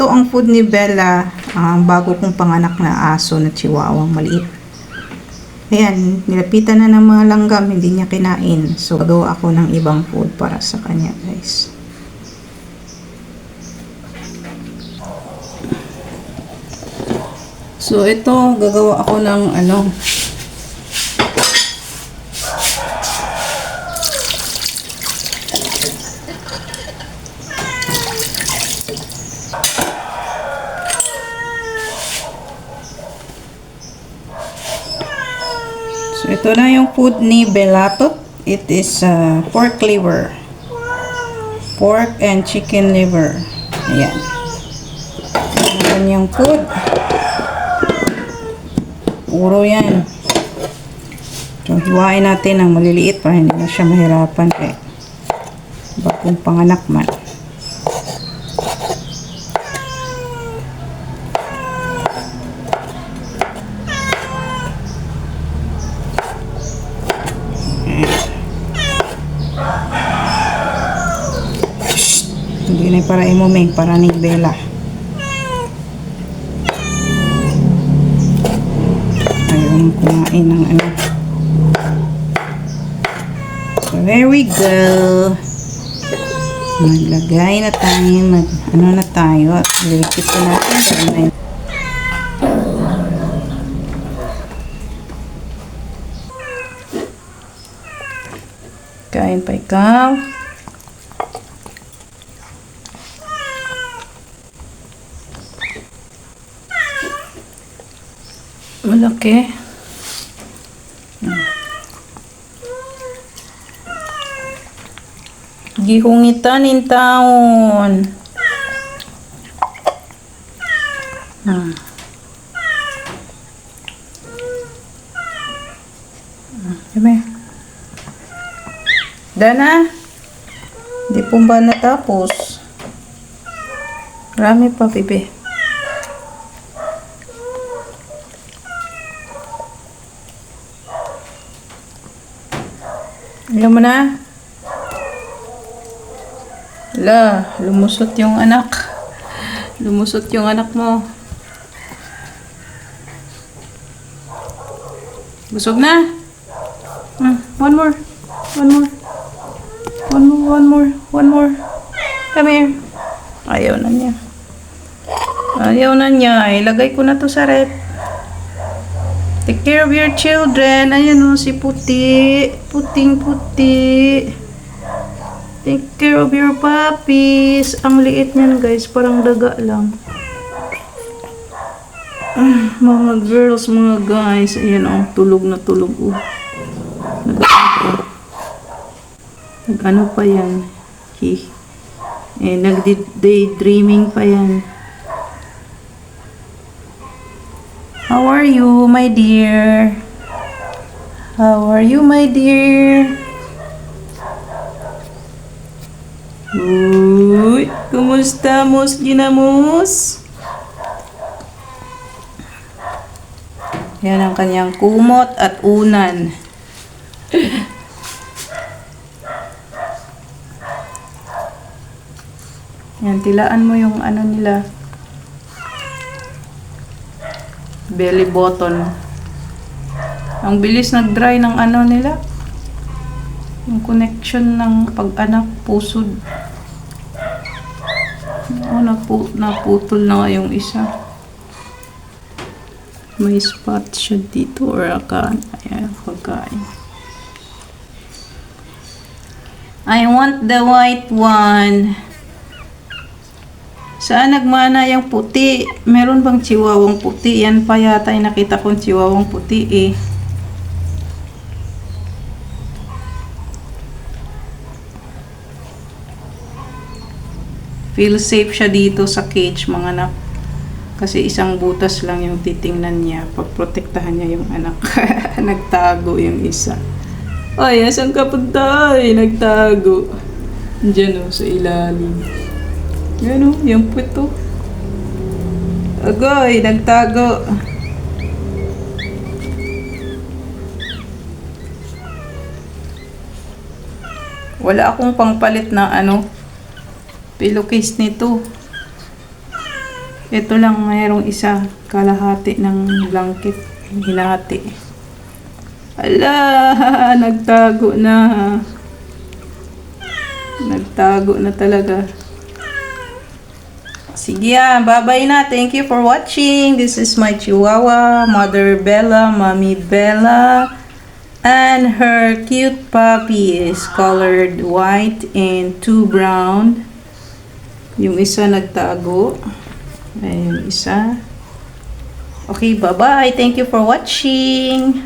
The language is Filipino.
ito ang food ni Bella, bago kong panganak na aso na chihuahua maliit. Ayan, nilapitan na ng mga langgam, hindi niya kinain. So, gagawa ako ng ibang food para sa kanya, guys. So, ito, gagawa ako ng So, ito na yung food ni Belatot. It is pork liver. Pork and chicken liver. Ayan. Ayan yung food. Puro yan. So, hiwain natin ng maliliit para hindi na siya mahirapan kaya bagong panganak man. Hindi na para imuming, para ni Bella. Ayaw kumain ng So, there we go. Maglagay na tayo, na tayo, at likit na natin. Kain pa ikaw. Malaki. Gihungitan in taon. Diba? Dana? Di po ba natapos? Marami pa, bebe. Alam mo na? Lumusot yung anak. Lumusot yung anak mo. Busog na? One more. Come here. Ayaw na niya. Ilagay ko na to sa rep. Take care of your children. Ayan o, si Puti. Puting-puti. Take care of your puppies. Ang liit niyan, guys. Parang daga lang. Mga girls, mga guys. Ayan o, tulog na tulog o. Nag-ano pa yan? Nag-daydreaming pa yan. How are you, my dear? How are you, my dear? Uy, kumusta, Mos Ginamos? Yan ang kanyang kumot at unan. Yan, tilaan mo yung nila. Belly button. Ang bilis nag-dry ng nila. Yung connection ng pag-anak, pusod. Naputol na nga yung isa. May spot siya dito or ayan, pagkain. I want the white one. Saan nagmana yung puti? Meron bang chihuahuang puti? Yan pa yata yung nakita kong chihuahuang puti eh. Feel safe siya dito sa cage, mga anak. Kasi isang butas lang yung titingnan niya. Pagprotektahan niya yung anak. Nagtago yung isa. Ay, asan ka punta? Ay, nagtago. Diyan o, sa ilalim. Yan o, yung puto. Agoy, nagtago. Wala akong pangpalit na pillowcase nito. Ito lang, mayroong isa, kalahati ng blanket, hinati. Ala, nagtago na. Nagtago na talaga. Sige bye-bye na. Thank you for watching. This is my Chihuahua, Mother Bella, Mommy Bella. And her cute puppy is colored white and 2 brown. Yung isa nagtago. Ayun, isa. Okay, bye-bye. Thank you for watching.